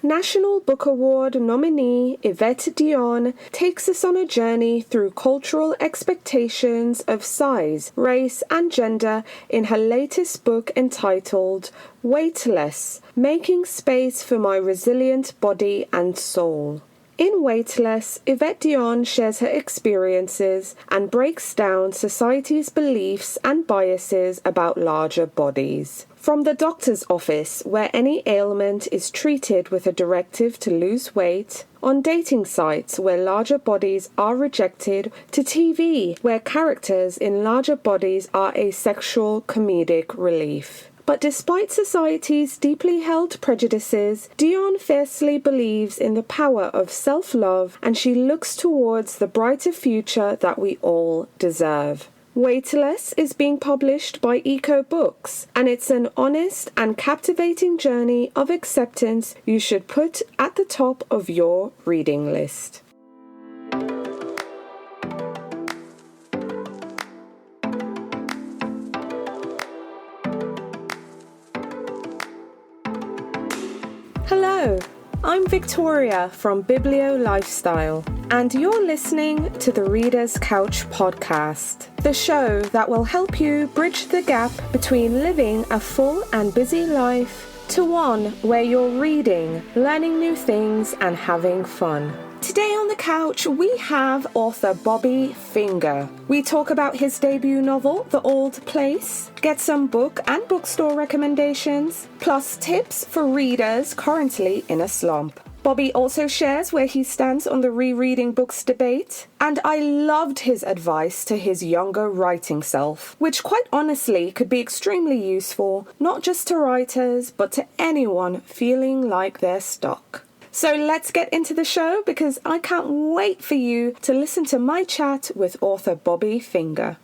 National Book Award nominee Yvette Dion takes us on a journey through cultural expectations of size, race, and gender in her latest book entitled Weightless: Making Space for My Resilient Body and Soul. In Weightless, Yvette Dion shares her experiences and breaks down society's beliefs and biases about larger bodies. From the doctor's office, where any ailment is treated with a directive to lose weight, on dating sites where larger bodies are rejected, to TV, where characters in larger bodies are a sexual comedic relief. But despite society's deeply held prejudices, Dion fiercely believes in the power of self-love, and she looks towards the brighter future that we all deserve. Weightless is being published by Eco Books, and it's an honest and captivating journey of acceptance you should put at the top of your reading list. Hello, I'm Victoria from Biblio Lifestyle, and you're listening to the Reader's Couch podcast, the show that will help you bridge the gap between living a full and busy life to one where you're reading, learning new things, and having fun. Today on the couch, we have author Bobbie Finger. We talk about his debut novel, The Old Place, get some book and bookstore recommendations, plus tips for readers currently in a slump. Bobbie also shares where he stands on the rereading books debate, and I loved his advice to his younger writing self, which quite honestly could be extremely useful, not just to writers, but to anyone feeling like they're stuck. So let's get into the show, because I can't wait for you to listen to my chat with author Bobbie Finger.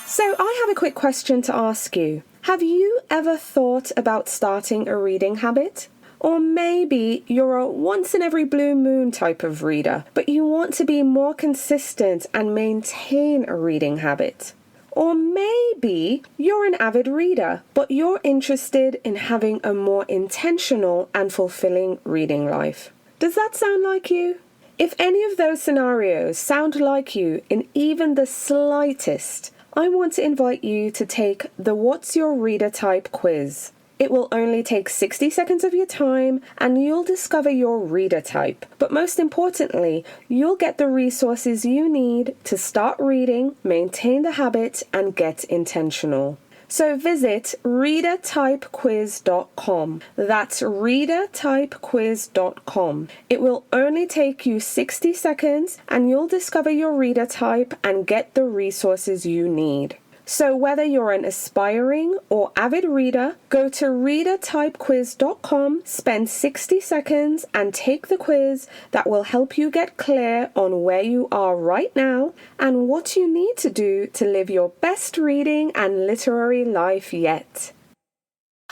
So I have a quick question to ask you. Have you ever thought about starting a reading habit? Or maybe you're a once in every blue moon type of reader, but you want to be more consistent and maintain a reading habit. Or maybe you're an avid reader, but you're interested in having a more intentional and fulfilling reading life. Does that sound like you? If any of those scenarios sound like you in even the slightest, I want to invite you to take the What's Your Reader Type quiz. It will only take 60 seconds of your time, and you'll discover your reader type. But most importantly, you'll get the resources you need to start reading, maintain the habit, and get intentional. So visit readertypequiz.com. That's readertypequiz.com. It will only take you 60 seconds, and you'll discover your reader type and get the resources you need. So whether you're an aspiring or avid reader, go to readertypequiz.com, spend 60 seconds and take the quiz that will help you get clear on where you are right now and what you need to do to live your best reading and literary life yet.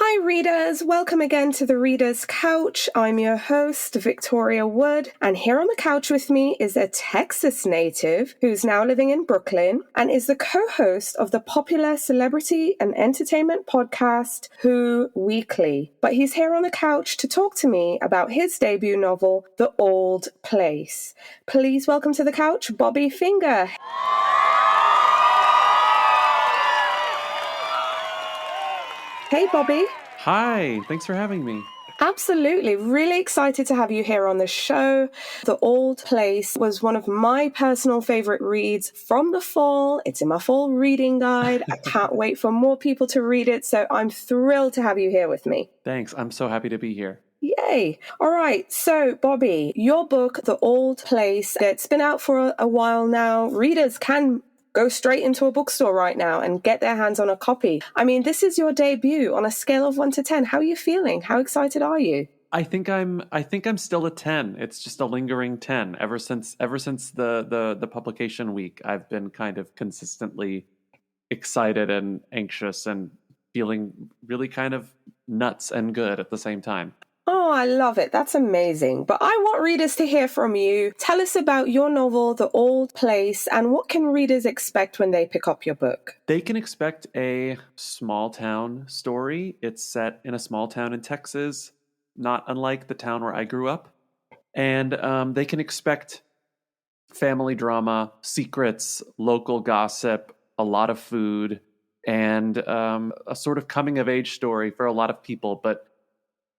Hi readers, welcome again to the Reader's Couch. I'm your host, Victoria Wood, and here on the couch with me is a Texas native who's now living in Brooklyn and is the co-host of the popular celebrity and entertainment podcast, Who Weekly. But he's here on the couch to talk to me about his debut novel, The Old Place. Please welcome to the couch, Bobbie Finger. Hey, Bobbie. Hi, thanks for having me. Absolutely. Really excited to have you here on the show. The Old Place was one of my personal favorite reads from the fall. It's in my fall reading guide. I can't wait for more people to read it. So I'm thrilled to have you here with me. Thanks. I'm so happy to be here. Yay. All right. So, Bobbie, your book, The Old Place, it's been out for a while now. Readers can go straight into a bookstore right now and get their hands on a copy. I mean, this is your debut on a scale of 1 to 10. How are you feeling? How excited are you? I think I'm still a 10. It's just a lingering 10. Ever since the publication week, I've been kind of consistently excited and anxious and feeling really kind of nuts and good at the same time. Oh, I love it. That's amazing. But I want readers to hear from you. Tell us about your novel, The Old Place, and what can readers expect when they pick up your book? They can expect a small town story. It's set in a small town in Texas. not unlike the town where I grew up. And they can expect family drama, secrets, local gossip, a lot of food, and a sort of coming of age story for a lot of people, but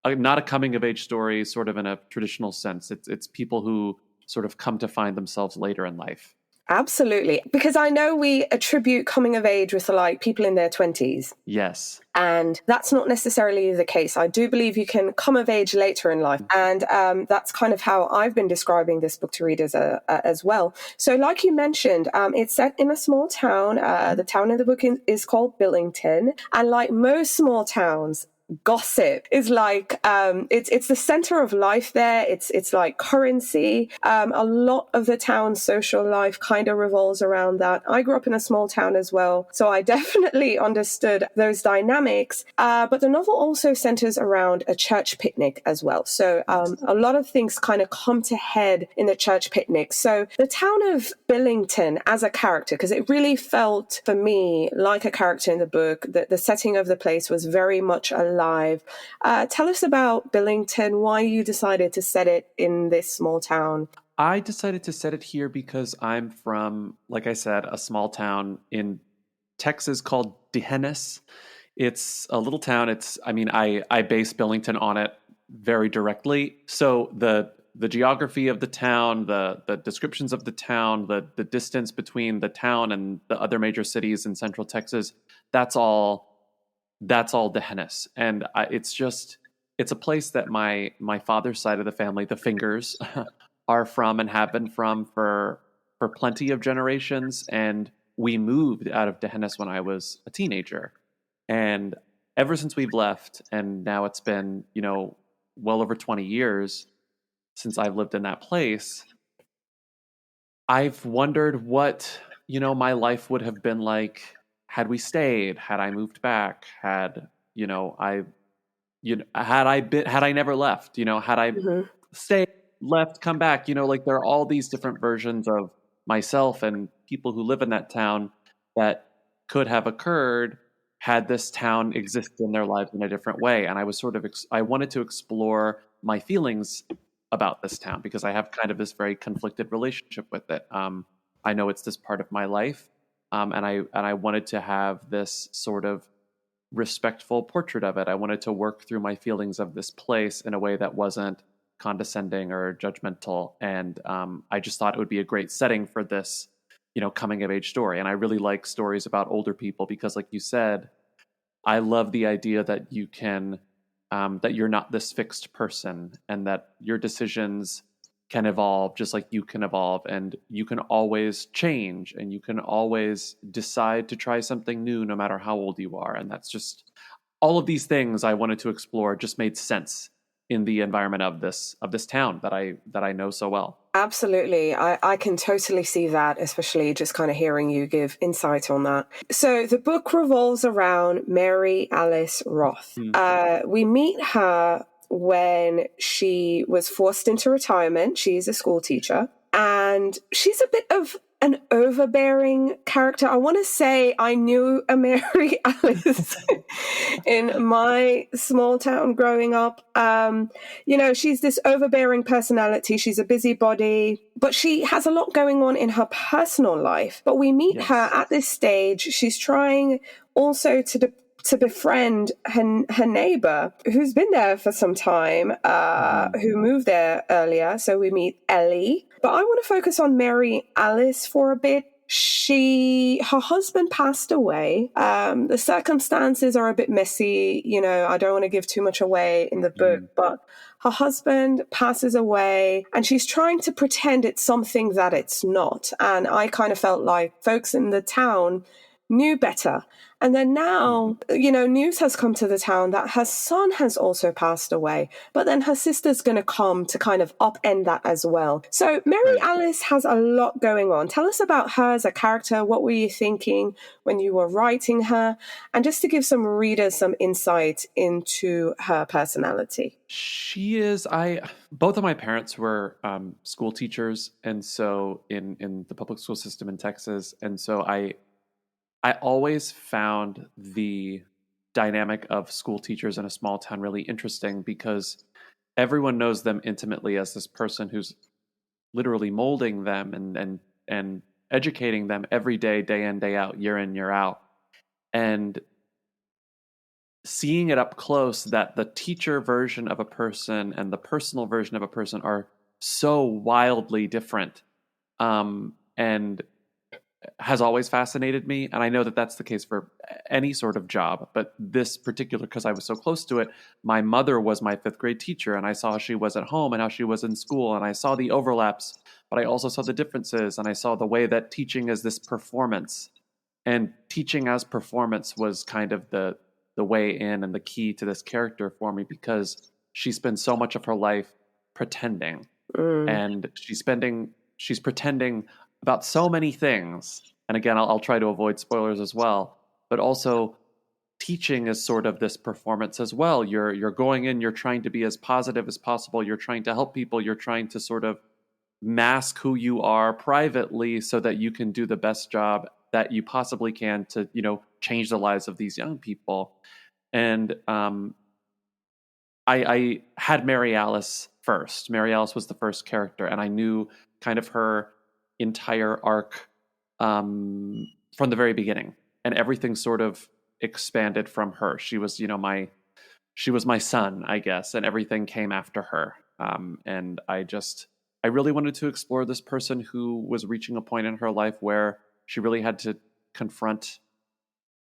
not a coming of age story sort of in a traditional sense. It's people who sort of come to find themselves later in life. Absolutely. Because I know we attribute coming of age with like people in their 20s. Yes. And that's not necessarily the case. I do believe you can come of age later in life. And that's kind of how I've been describing this book to readers as well. So like you mentioned, it's set in a small town. The town in the book is called Billington. And like most small towns, gossip is like it's the center of life there. It's like currency. A lot of the town's social life kind of revolves around that. I grew up in a small town as well, so I definitely understood those dynamics. But the novel also centers around a church picnic as well. So a lot of things kind of come to head in the church picnic. So the town of Billington as a character, because it really felt for me like a character in the book, that the setting of the place was very much alive. Tell us about Billington, why you decided to set it in this small town. I decided to set it here because I'm from, like I said, a small town in Texas called D'Hanis. It's a little town. I base Billington on it very directly. So the geography of the town, the descriptions of the town, the distance between the town and the other major cities in central Texas, that's all D'Hanis. And it's a place that my father's side of the family, the Fingers, are from and have been from for plenty of generations. And we moved out of D'Hanis when I was a teenager. And ever since we've left, and now it's been, well over 20 years since I've lived in that place, I've wondered what, my life would have been like had we stayed, had I moved back, had I never left, had I stayed, left, come back, like there are all these different versions of myself and people who live in that town that could have occurred had this town existed in their lives in a different way. And I was I wanted to explore my feelings about this town because I have kind of this very conflicted relationship with it. I know it's this part of my life. And I wanted to have this sort of respectful portrait of it. I wanted to work through my feelings of this place in a way that wasn't condescending or judgmental. And I just thought it would be a great setting for this, coming of age story. And I really like stories about older people because, like you said, I love the idea that you can, that you're not this fixed person and that your decisions can evolve just like you can evolve, and you can always change and you can always decide to try something new no matter how old you are. And that's just all of these things I wanted to explore just made sense in the environment of this town that I know so well. Absolutely. I can totally see that, especially just kind of hearing you give insight on that. So the book revolves around Mary Alice Roth. We meet her when she was forced into retirement. She's a school teacher, and she's a bit of an overbearing character. I want to say I knew a Mary Alice in my small town growing up. She's this overbearing personality. She's a busybody, but she has a lot going on in her personal life. But we meet her at this stage. She's trying also to befriend her neighbor who's been there for some time, who moved there earlier. So we meet Ellie. But I want to focus on Mary Alice for a bit. Her husband passed away. The circumstances are a bit messy. I don't want to give too much away in the book, but her husband passes away and she's trying to pretend it's something that it's not. And I kind of felt like folks in the town knew better. And then now, news has come to the town that her son has also passed away, but then her sister's going to come to kind of upend that as well. So Mary Alice has a lot going on. Tell us about her as a character. What were you thinking when you were writing her? And just to give some readers some insight into her personality. She is, both of my parents were school teachers. And so in the public school system in Texas. And so I always found the dynamic of school teachers in a small town really interesting because everyone knows them intimately as this person who's literally molding them and educating them every day in, day out, year in, year out. And seeing it up close that the teacher version of a person and the personal version of a person are so wildly different, and has always fascinated me. And I know that that's the case for any sort of job, but this particular, because I was so close to it, my mother was my fifth grade teacher, and I saw how she was at home and how she was in school, and I saw the overlaps, but I also saw the differences, and I saw the way that teaching is this performance, and teaching as performance was kind of the way in and the key to this character for me, because she spends so much of her life pretending, and she's pretending about so many things. And again, I'll try to avoid spoilers as well, but also teaching is sort of this performance as well. You're going in, you're trying to be as positive as possible, you're trying to help people, you're trying to sort of mask who you are privately so that you can do the best job that you possibly can to, change the lives of these young people. And I had Mary Alice first. Mary Alice was the first character, and I knew kind of her entire arc from the very beginning, and everything sort of expanded from her. She was, she was my son, I guess, and everything came after her. And I really wanted to explore this person who was reaching a point in her life where she really had to confront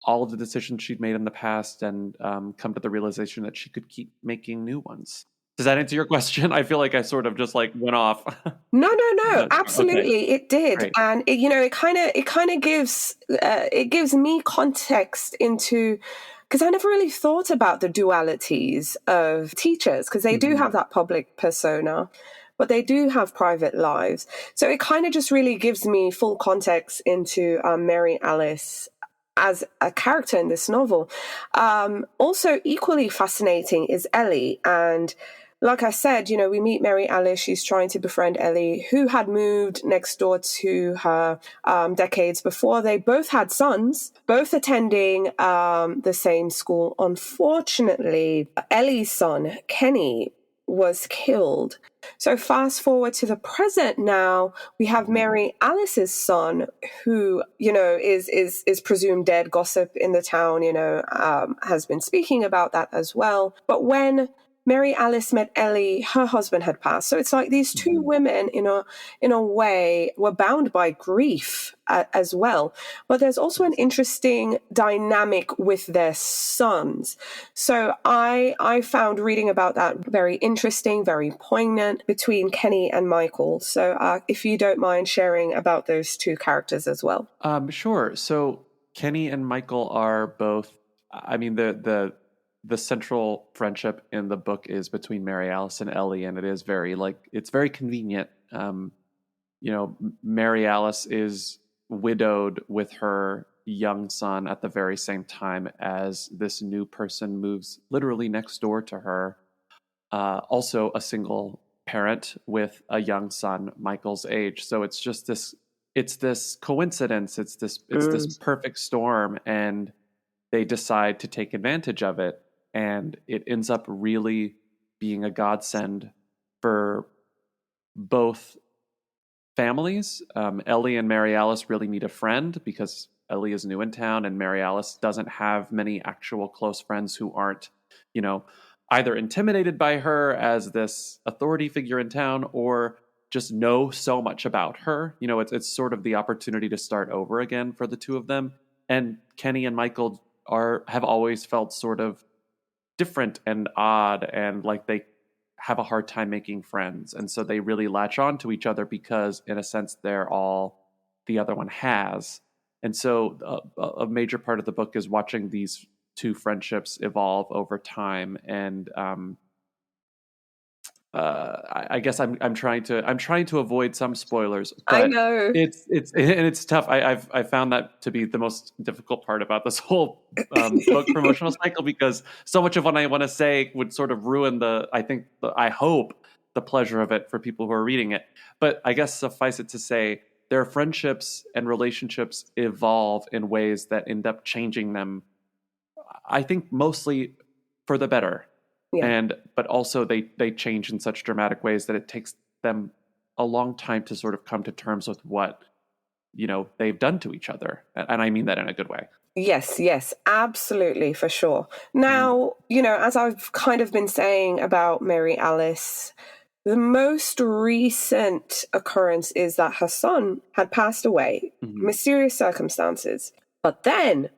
all of the decisions she'd made in the past and come to the realization that she could keep making new ones. Does that answer your question? I feel like I sort of just went off. No, But, absolutely, okay, it did, great. and it kind of gives me context into, because I never really thought about the dualities of teachers, because they do have that public persona, but they do have private lives. So it kind of just really gives me full context into Mary Alice as a character in this novel. Also, equally fascinating is Ellie. And like I said, we meet Mary Alice. She's trying to befriend Ellie, who had moved next door to her decades before. They both had sons, both attending the same school. Unfortunately, Ellie's son, Kenny, was killed. So fast forward to the present now, we have Mary Alice's son, who, is presumed dead. Gossip in the town, has been speaking about that as well. But when Mary Alice met Ellie, her husband had passed. So it's like these two women, in a way, were bound by grief as well. But there's also an interesting dynamic with their sons. So I found reading about that very interesting, very poignant between Kenny and Michael. So if you don't mind sharing about those two characters as well. Sure. So Kenny and Michael are both, I mean, the central friendship in the book is between Mary Alice and Ellie, and it is it's very convenient. Mary Alice is widowed with her young son at the very same time as this new person moves literally next door to her. Also a single parent with a young son, Michael's age. So it's just this coincidence. It's this perfect storm, and they decide to take advantage of it. And it ends up really being a godsend for both families. Ellie and Mary Alice really need a friend because Ellie is new in town, and Mary Alice doesn't have many actual close friends who aren't, either intimidated by her as this authority figure in town or just know so much about her. It's sort of the opportunity to start over again for the two of them. And Kenny and Michael have always felt sort of different and odd, and like they have a hard time making friends. And so they really latch on to each other because, in a sense, they're all the other one has. And so a major part of the book is watching these two friendships evolve over time. And I guess I'm trying to avoid some spoilers, but I know. it's tough. I found that to be the most difficult part about this whole book promotional cycle, because so much of what I want to say would sort of ruin I hope the pleasure of it for people who are reading it. But I guess suffice it to say, their friendships and relationships evolve in ways that end up changing them, I think, mostly for the better. Yeah. But also they change in such dramatic ways that it takes them a long time to sort of come to terms with what, they've done to each other. And I mean that in a good way. Yes, yes, absolutely, for sure. Mhm. Now, as I've kind of been saying about Mary Alice, the most recent occurrence is that her son had passed away, Mhm. mysterious circumstances. But then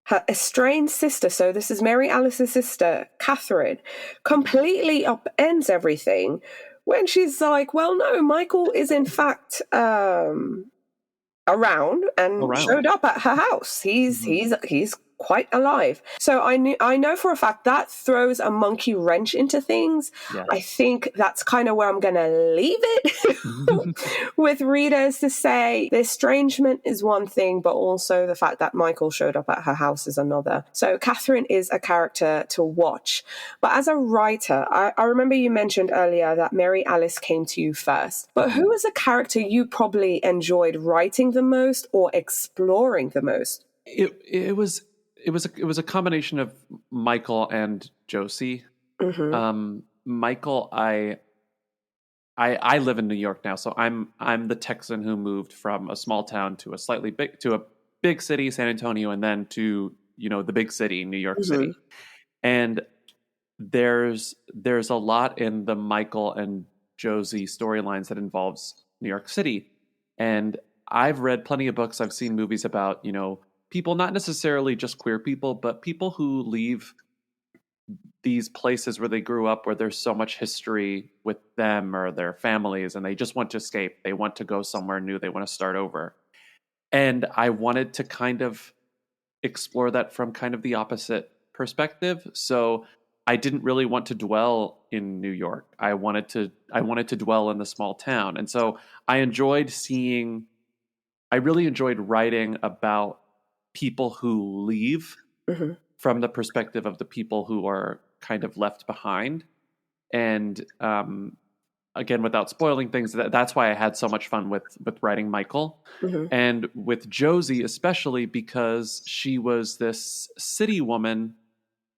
her estranged sister, so this is Mary Alice's sister, Catherine, completely upends everything when she's like, well, no, Michael is in fact around and Around. showed up at her house. He's Mhm. he's he's quite alive. So I know for a fact that throws a monkey wrench into things. I Yes. think that's kind of where I'm going to leave it with readers to say the estrangement is one thing, but also the fact that Michael showed up at her house is another. So Catherine is a character to watch. But as a writer, I remember you mentioned earlier that Mary Alice came to you first. But who was a character you probably enjoyed writing the most or exploring the most? It was a combination of Michael and Josie. Mm-hmm. Michael, I live in New York now, so I'm the Texan who moved from a small town to a big city, San Antonio, and then to, the big city, New York Mm-hmm. City. And there's a lot in the Michael and Josie storylines that involves New York City. And I've read plenty of books, I've seen movies about, people, not necessarily just queer people, but people who leave these places where they grew up, where there's so much history with them or their families, and they just want to escape. They want to go somewhere new. They want to start over. And I wanted to kind of explore that from kind of the opposite perspective. So I didn't really want to dwell in New York. I wanted to dwell in the small town. And so I really enjoyed writing about people who leave Mm-hmm. from the perspective of the people who are kind of left behind. And again, without spoiling things, that's why I had so much fun with writing Michael, Mm-hmm. and with Josie especially, because she was this city woman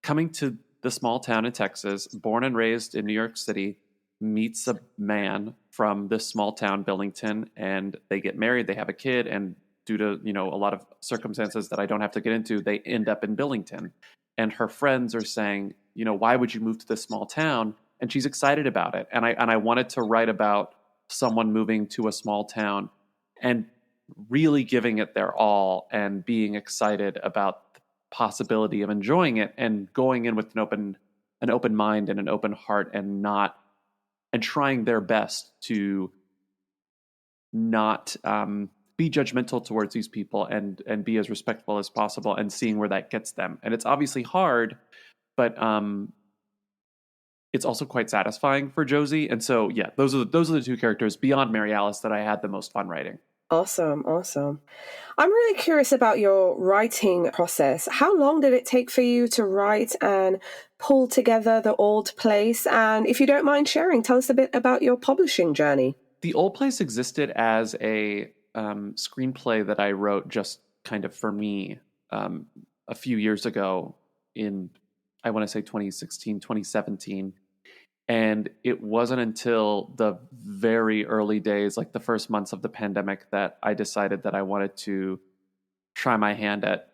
coming to the small town in Texas, born and raised in New York City, meets a man from this small town, Billington, and they get married. They have a kid, and due to a lot of circumstances that I don't have to get into, they end up in Billington. And her friends are saying, why would you move to this small town? And she's excited about it. And I wanted to write about someone moving to a small town and really giving it their all and being excited about the possibility of enjoying it and going in with an open mind and an open heart, and trying their best to not be judgmental towards these people, and be as respectful as possible, and seeing where that gets them. And it's obviously hard, but it's also quite satisfying for Josie. And so, yeah, those are the two characters beyond Mary Alice that I had the most fun writing. Awesome, awesome. I'm really curious about your writing process. How long did it take for you to write and pull together The Old Place? And if you don't mind sharing, tell us a bit about your publishing journey. The Old Place existed as a screenplay that I wrote just kind of for me, a few years ago, in, I want to say, 2016, 2017. And it wasn't until the very early days, like the first months of the pandemic, that I decided that I wanted to try my hand at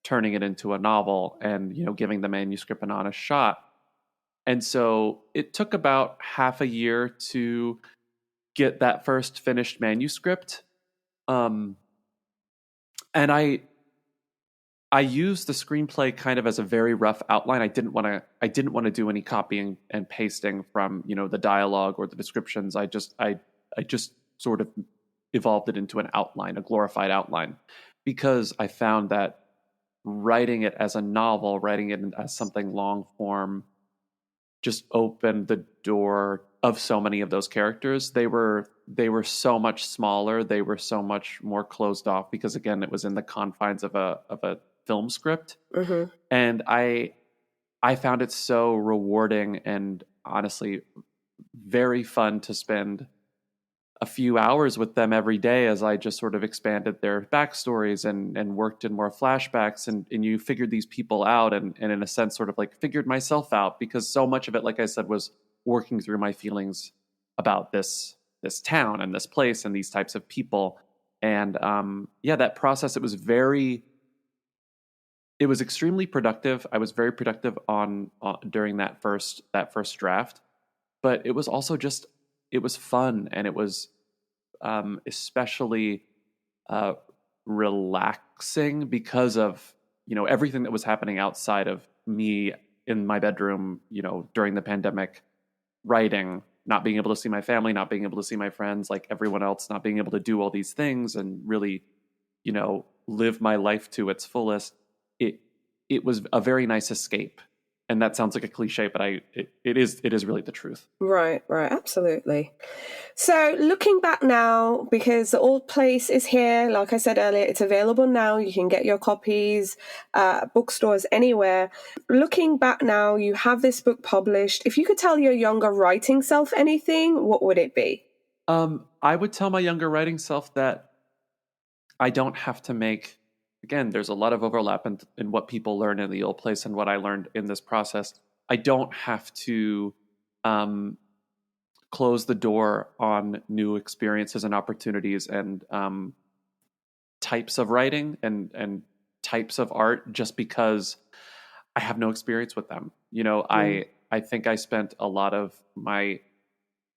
turning it into a novel, and giving the manuscript an honest shot. And so it took about half a year to get that first finished manuscript. Um, and I used the screenplay kind of as a very rough outline. I didn't want to do any copying and pasting from, the dialogue or the descriptions. I just sort of evolved it into an outline, a glorified outline, because I found that writing it as a novel, writing it as something long form, just opened the door of so many of those characters. They were so much smaller. They were so much more closed off, because again, it was in the confines of a film script. Mm-hmm. And I found it so rewarding and honestly very fun to spend a few hours with them every day as I just sort of expanded their backstories and worked in more flashbacks, and you figured these people out, and in a sense sort of like figured myself out, because so much of it, like I said, was working through my feelings about this town and this place and these types of people. And yeah, that process, it was extremely productive. I was very productive on during that first draft, but it was also just, it was fun, and it was especially uh, relaxing because of everything that was happening outside of me in my bedroom, during the pandemic, writing, not being able to see my family, not being able to see my friends like everyone else, not being able to do all these things and really, live my life to its fullest. It was a very nice escape. And that sounds like a cliche, but it is really the truth. Right, absolutely. So looking back now, because the old place is here, like I said earlier, it's available now. You can get your copies at bookstores anywhere. Looking back now, you have this book published. If you could tell your younger writing self anything, what would it be? I would tell my younger writing self that I don't have to make, again, there's a lot of overlap in what people learn in the old place and what I learned in this process. I don't have to close the door on new experiences and opportunities and types of writing and types of art just because I have no experience with them. I think I spent a lot of my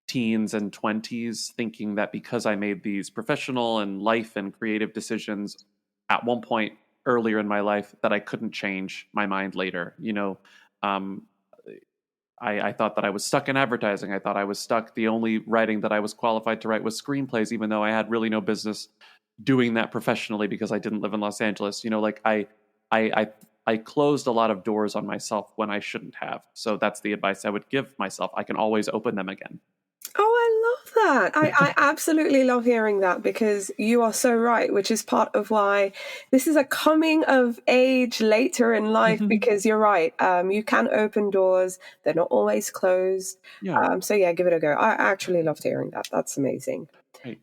teens and 20s thinking that because I made these professional and life and creative decisions at one point earlier in my life, that I couldn't change my mind later. Um, I thought that I was stuck in advertising. I thought I was stuck. The only writing that I was qualified to write was screenplays, even though I had really no business doing that professionally because I didn't live in Los Angeles. I closed a lot of doors on myself when I shouldn't have. So that's the advice I would give myself. I can always open them again. Oh, I love that. I absolutely love hearing that, because you are so right, which is part of why this is a coming of age later in life, because you're right. You can open doors. They're not always closed. Yeah. So yeah, give it a go. I actually loved hearing that. That's amazing. Right.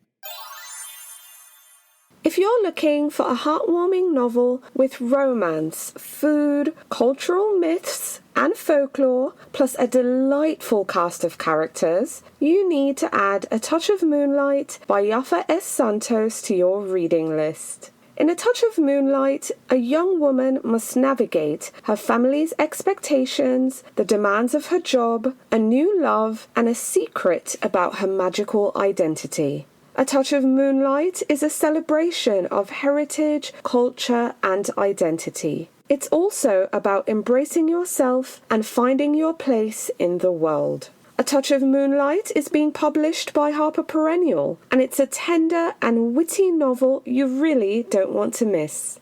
If you're looking for a heartwarming novel with romance, food, cultural myths, and folklore, plus a delightful cast of characters, you need to add A Touch of Moonlight by Yafa S. Santos to your reading list. In A Touch of Moonlight, a young woman must navigate her family's expectations, the demands of her job, a new love, and a secret about her magical identity. A Touch of Moonlight is a celebration of heritage, culture, and identity. It's also about embracing yourself and finding your place in the world. A Touch of Moonlight is being published by Harper Perennial, and it's a tender and witty novel you really don't want to miss.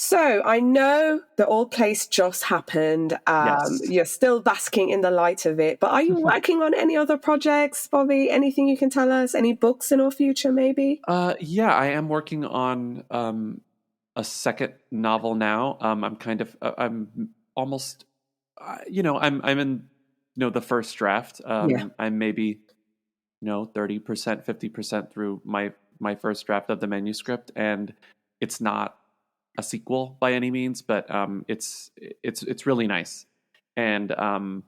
So I know the old place just happened. Yes. You're still basking in the light of it, but are you working on any other projects, Bobbie? Anything you can tell us? Any books in our future, maybe? Yeah, I am working on a second novel now. I'm almost, I'm in, the first draft. Yeah. I'm maybe, 30%, 50% through my first draft of the manuscript, and it's not a sequel by any means, but it's really nice, and I'm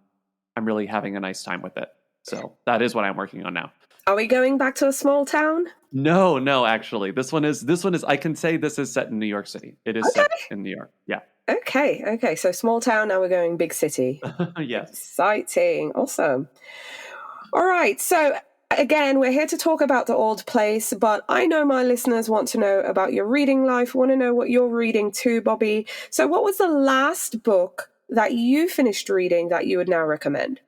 really having a nice time with it. So that is what I'm working on now. Are we going back to a small town? No, actually, this one is. I can say this is set in New York City. It is set in New York. Yeah. Okay. So small town. Now we're going big city. Yes. Exciting. Awesome. All right. So again, we're here to talk about the old place, but I know my listeners want to know about your reading life, want to know what you're reading too, Bobbie. So what was the last book that you finished reading that you would now recommend?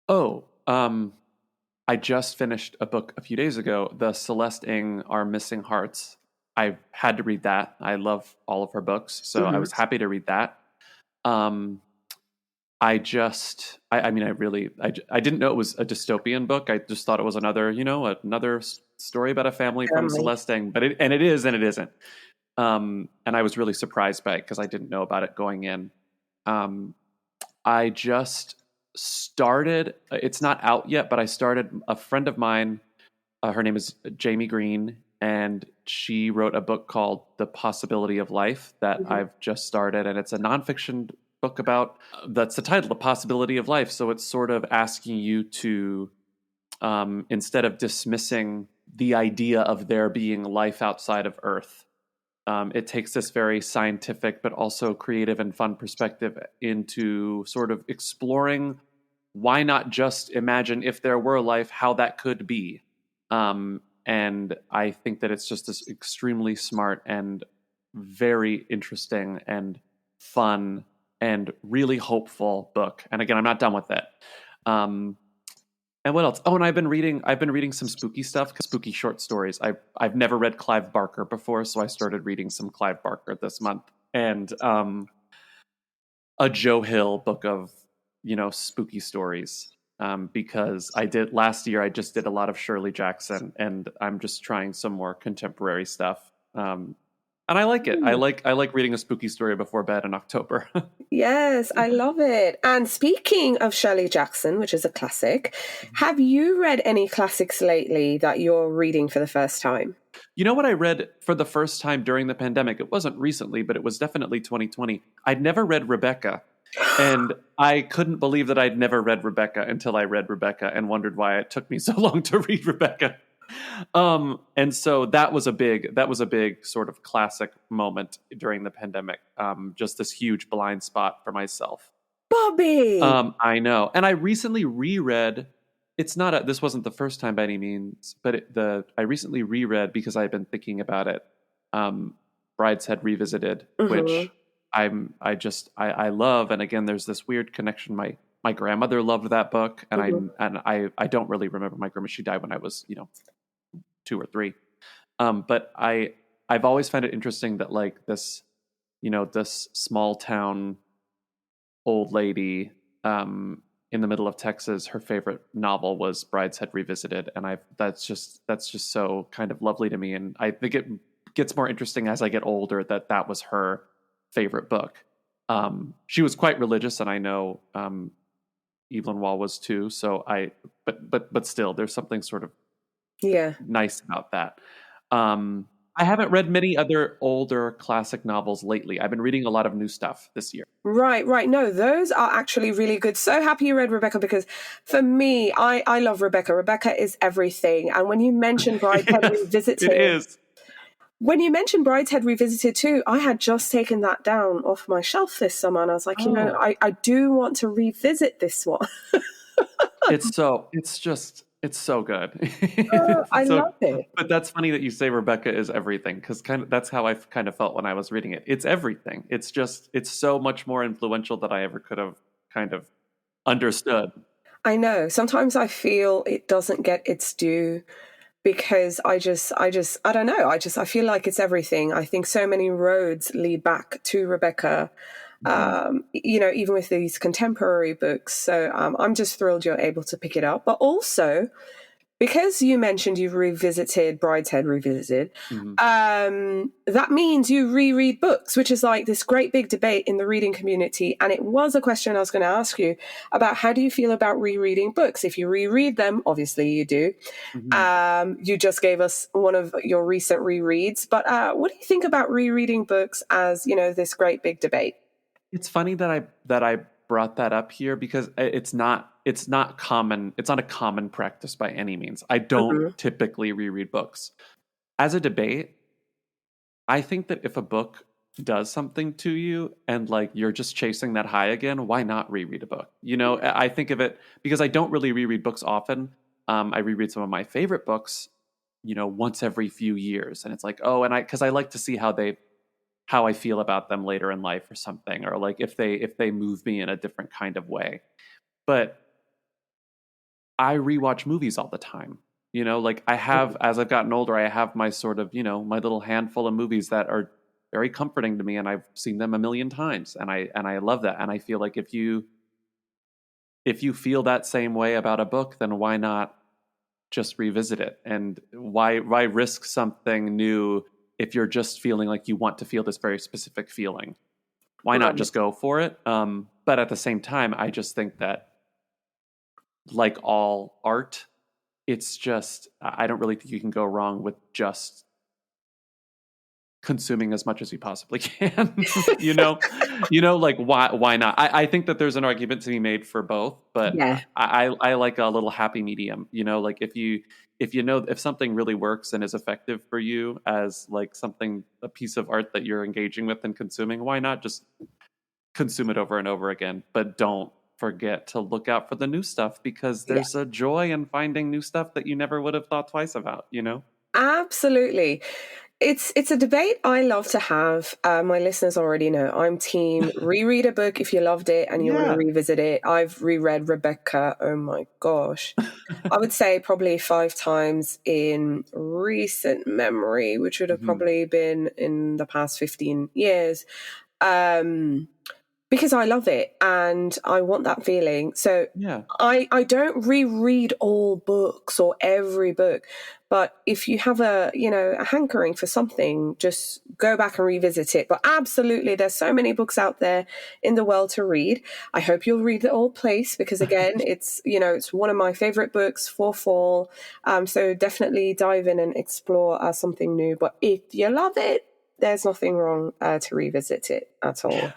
Oh, I just finished a book a few days ago, The Celeste Ng Our Missing Hearts. I had to read that. I love all of her books, so I was happy to read that. I didn't know it was a dystopian book. I just thought it was another story about a family from Celeste Ng, but it is and it isn't. And I was really surprised by it because I didn't know about it going in. I just started, it's not out yet, but I started, a friend of mine Her name is Jamie Green, and she wrote a book called The Possibility of Life that I've just started, and it's a nonfiction book about, that's the title, The Possibility of Life. So it's sort of asking you to, instead of dismissing the idea of there being life outside of Earth, it takes this very scientific but also creative and fun perspective into sort of exploring why not just imagine if there were life, how that could be. And I think that it's just this extremely smart and very interesting and fun and really hopeful book. And again, I'm not done with it. And what else? Oh, and I've been reading some spooky stuff, spooky short stories. I've never read Clive Barker before, so I started reading some Clive Barker this month. And a Joe Hill book of, spooky stories. Because last year I just did a lot of Shirley Jackson, and I'm just trying some more contemporary stuff. And I like it. I like reading a spooky story before bed in October. Yes, I love it. And speaking of Shirley Jackson, which is a classic, have you read any classics lately that you're reading for the first time? You know what I read for the first time during the pandemic? It wasn't recently, but it was definitely 2020. I'd never read Rebecca. And I couldn't believe that I'd never read Rebecca until I read Rebecca and wondered why it took me so long to read Rebecca. And so that was a big sort of classic moment during the pandemic. Just this huge blind spot for myself. Bobbie! I know. And I recently reread, this wasn't the first time by any means, but I recently reread, because I've been thinking about it, Brideshead Revisited, which I love. And again, there's this weird connection. My grandmother loved that book, and I don't really remember my grandma. She died when I was 2 or 3. But I've always found it interesting that like this small town old lady in the middle of Texas, her favorite novel was Brideshead Revisited, and that's just so kind of lovely to me. And I think it gets more interesting as I get older that was her favorite book. She was quite religious, and I know Evelyn Waugh was too. So but still, there's something sort of nice about that. I haven't read many other older classic novels lately. I've been reading a lot of new stuff this year. Right. No, those are actually really good. So happy you read Rebecca, because for me, I love Rebecca. Rebecca is everything. And when you mentioned Brideshead Revisited, it is. When you mentioned Brideshead Revisited too, I had just taken that down off my shelf this summer, and I was like, I do want to revisit this one. It's so good. I love it. But that's funny that you say Rebecca is everything, because that's how I kind of felt when I was reading it. It's everything. It's so much more influential than I ever could have kind of understood. I know. Sometimes I feel it doesn't get its due, because I don't know. I feel like it's everything. I think so many roads lead back to Rebecca, even with these contemporary books. So I'm just thrilled you're able to pick it up. But also, because you mentioned you've revisited Brideshead Revisited, that means you reread books, which is like this great big debate in the reading community. And it was a question I was going to ask you about: how do you feel about rereading books? If you reread them, obviously you do. You just gave us one of your recent rereads. But what do you think about rereading books as, this great big debate? It's funny that I brought that up here, because it's not common. It's not a common practice by any means. I don't typically reread books. As a debate, I think that if a book does something to you and like you're just chasing that high again, why not reread a book? I think of it, because I don't really reread books often. I reread some of my favorite books, once every few years, and it's like, because I like to see how I feel about them later in life or something, or like if they move me in a different kind of way. But I rewatch movies all the time. Like I have, as I've gotten older, I have my sort of, my little handful of movies that are very comforting to me, and I've seen them a million times, and I love that. And I feel like if you feel that same way about a book, then why not just revisit it? And why risk something new if you're just feeling like you want to feel this very specific feeling? Why not just go for it? But at the same time, I just think that, like all art, it's just, I don't really think you can go wrong with just consuming as much as you possibly can. Like why not? I think that there's an argument to be made for both, but Yeah. I like a little happy medium. Like if something really works and is effective for you as like something, a piece of art that you're engaging with and consuming, why not just consume it over and over again? But don't forget to look out for the new stuff, because Yeah. there's a joy in finding new stuff that you never would have thought twice about. Absolutely. It's a debate I love to have. My listeners already know I'm team reread a book if you loved it and you want to Yeah. revisit it. I've reread Rebecca. Oh my gosh. I would say probably 5 times in recent memory, which would have Mhm. probably been in the past 15 years. Because I love it and I want that feeling. So Yeah. I don't reread all books or every book, but if you have a hankering for something, just go back and revisit it. But absolutely, there's so many books out there in the world to read. I hope you'll read The Old Place, because again, it's one of my favorite books for fall. So definitely dive in and explore something new. But if you love it, there's nothing wrong to revisit it at all.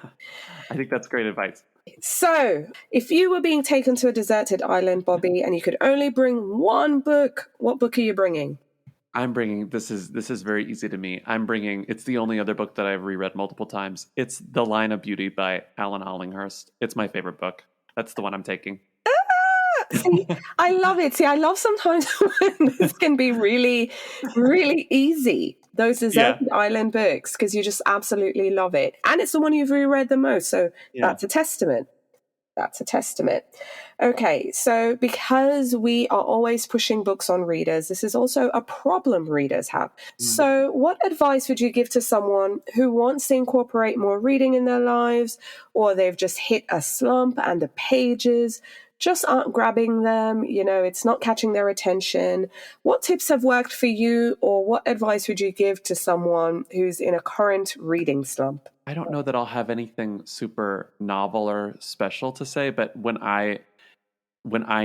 I think that's great advice. So, if you were being taken to a deserted island, Bobbie, and you could only bring one book, what book are you bringing? I'm bringing, this is very easy to me. It's the only other book that I've reread multiple times. It's The Line of Beauty by Alan Hollinghurst. It's my favorite book. That's the one I'm taking. See, I love it. See, I love sometimes when this can be really, really easy. Those Yeah. deserted island books, because you just absolutely love it. And it's the one you've reread the most. So Yeah. that's a testament. That's a testament. Okay, so because we are always pushing books on readers, this is also a problem readers have. Mm. So, what advice would you give to someone who wants to incorporate more reading in their lives, or they've just hit a slump and the pages just aren't grabbing them? It's not catching their attention. What tips have worked for you, or what advice would you give to someone who's in a current reading slump? I don't know that I'll have anything super novel or special to say, but when I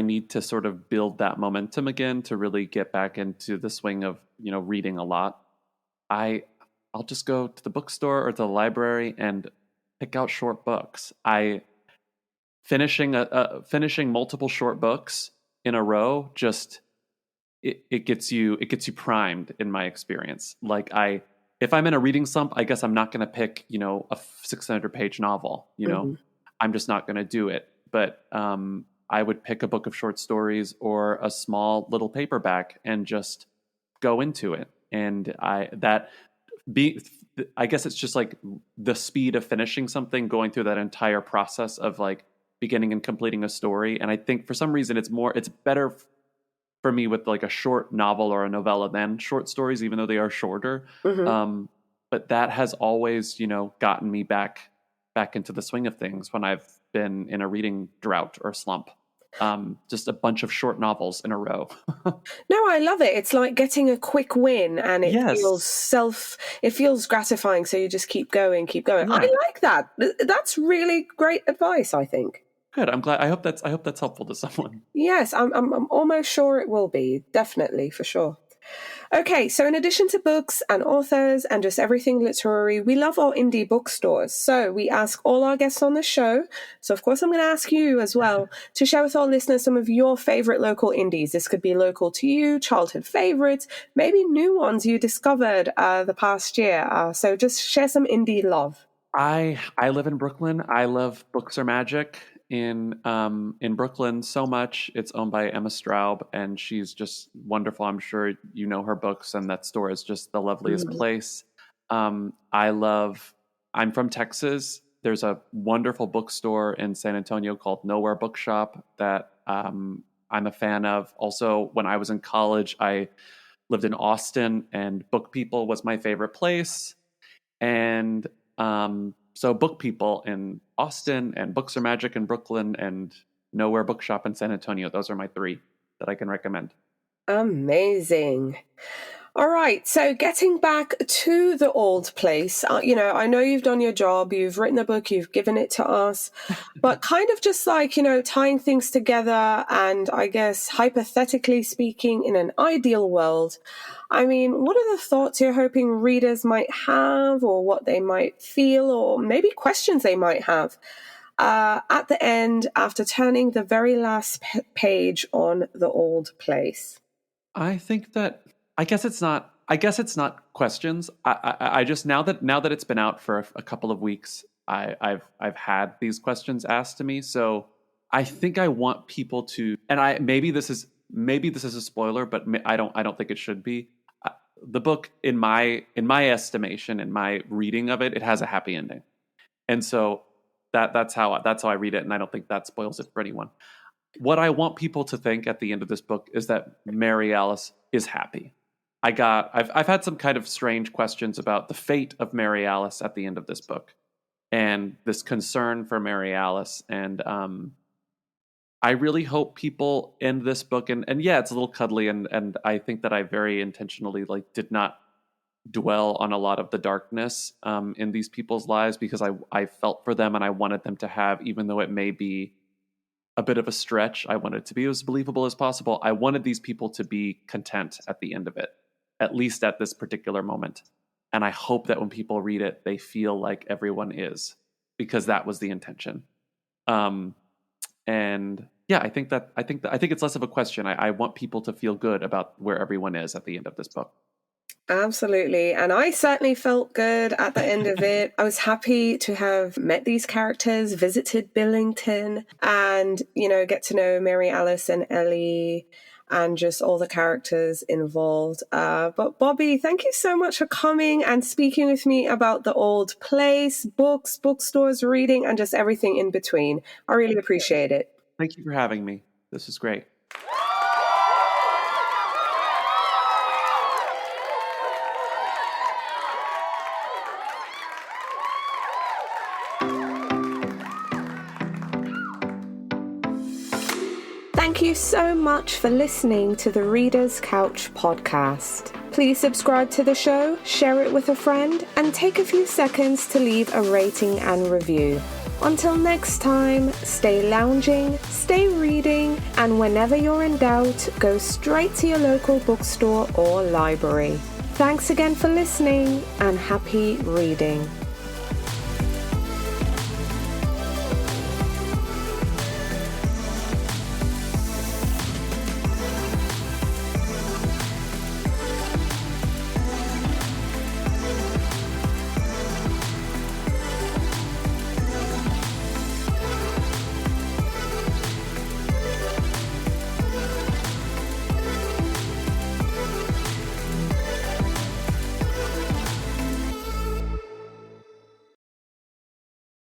need to sort of build that momentum again to really get back into the swing of, reading a lot, I'll just go to the bookstore or to the library and pick out short books. I finishing multiple short books in a row, just it gets you primed, in my experience. Like, if I'm in a reading slump, I guess I'm not going to pick, a 600-page novel. Mhm. I'm just not going to do it. But I would pick a book of short stories or a small little paperback and just go into it. And I guess it's just like the speed of finishing something, going through that entire process of like beginning and completing a story. And I think for some reason it's better for me with like a short novel or a novella than short stories, even though they are shorter. Mhm. But that has always, gotten me back into the swing of things when I've been in a reading drought or slump. Just a bunch of short novels in a row. No, I love it. It's like getting a quick win, and Yes. it feels gratifying. So you just keep going, keep going. I Yeah. like that. That's really great advice, I think. Good. I'm glad. I hope that's helpful to someone. Yes, I'm almost sure it will be. Definitely, for sure. Okay, so in addition to books and authors and just everything literary, we love our indie bookstores. So we ask all our guests on the show, so of course I'm going to ask you as well, to share with our listeners some of your favorite local indies. This could be local to you, childhood favorites, maybe new ones you discovered the past year. So just share some indie love. I live in Brooklyn. I love Books Are Magic in Brooklyn so much. It's owned by Emma Straub, and she's just wonderful. I'm sure you know her books, and that store is just the loveliest Mhm. place. I love. I'm from Texas. There's a wonderful bookstore in San Antonio called Nowhere Bookshop that I'm a fan of. Also, when I was in college, I lived in Austin, and Book People was my favorite place. And so Book People in Austin and Books Are Magic in Brooklyn and Nowhere Bookshop in San Antonio. Those are my three that I can recommend. Amazing. All right, so getting back to the old place, I know you've done your job, you've written a book, you've given it to us, but kind of just like, tying things together and I guess hypothetically speaking, in an ideal world, I mean, what are the thoughts you're hoping readers might have or what they might feel or maybe questions they might have at the end after turning the very last page on the old place? I think that I guess it's not. I guess it's not questions. I just now that it's been out for a couple of weeks, I've had these questions asked to me. So I think I want people to, and I maybe this is a spoiler, but I don't think it should be. The book, in my estimation, in my reading of it, it has a happy ending, and so that's how I read it, and I don't think that spoils it for anyone. What I want people to think at the end of this book is that Mary Alice is happy. I've had some kind of strange questions about the fate of Mary Alice at the end of this book, and this concern for Mary Alice, and I really hope people end this book, and yeah, it's a little cuddly, and I think that I very intentionally did not dwell on a lot of the darkness in these people's lives, because I felt for them and I wanted them to have, even though it may be a bit of a stretch, I wanted it to be as believable as possible. I wanted these people to be content at the end of it, at least at this particular moment. And I hope that when people read it, they feel like everyone is, because that was the intention. And yeah, I think it's less of a question. I want people to feel good about where everyone is at the end of this book. Absolutely. And I certainly felt good at the end of it. I was happy to have met these characters, visited Billington, and, get to know Mary Alice and Ellie and just all the characters involved. But Bobbie, thank you so much for coming and speaking with me about the old place, books, bookstores, reading, and just everything in between. I really appreciate it. Thank you for having me. This is great. Thank you so much for listening to the Reader's Couch podcast. Please subscribe to the show, share it with a friend, and take a few seconds to leave a rating and review. Until next time, stay lounging, stay reading, and whenever you're in doubt, go straight to your local bookstore or library. Thanks again for listening, and happy reading.